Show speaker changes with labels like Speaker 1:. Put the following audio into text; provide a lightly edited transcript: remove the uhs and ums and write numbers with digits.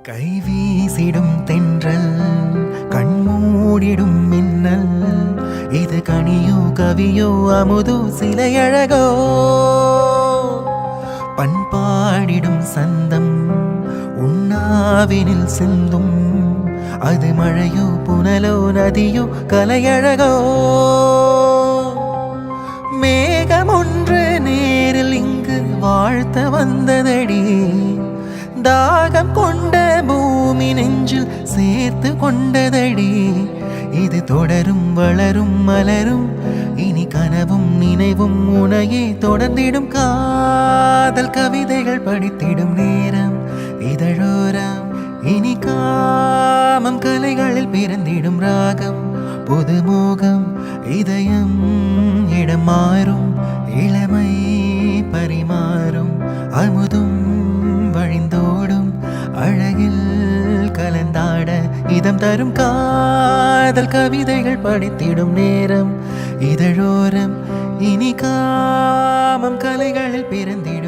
Speaker 1: கைவீசிடும் தென்றல் கண்மூடிடும் மின்னல் இது கனியோ கவியோ அமுதோ சிலையழகோ பண்பாடிடும் சந்தம் உண்ணாவினில் சிந்தும் அது மழையோ புனலோ நதியோ கலையழகோ மேகம் ஒன்று நேரில் இங்கு வாழ்த்த வந்ததடி தாகம் கொண்ட பூமி நெஞ்சில் சேர்த்து கொண்டதடி இது தொடரும் வளரும் மலரும் இனி கனவும் நினைவும் உனையே தொடர்ந்திடும் காதல் கவிதைகள் படித்திடும் நேரம் இதழோரம் இனி காமம் கலைகளில் பிறந்திடும் ராகம் புதுமோகம் இதயம் இடம் மாறும் இளமை பரிமாறும் அமுதும் வழிந்தோடும் அழகில் கலந்தாட இதம் தரும் காதல் கவிதைகள் படித்திடும் நேரம் இதழோரம் இனி காமம் கலைகளில் பிறந்திடும்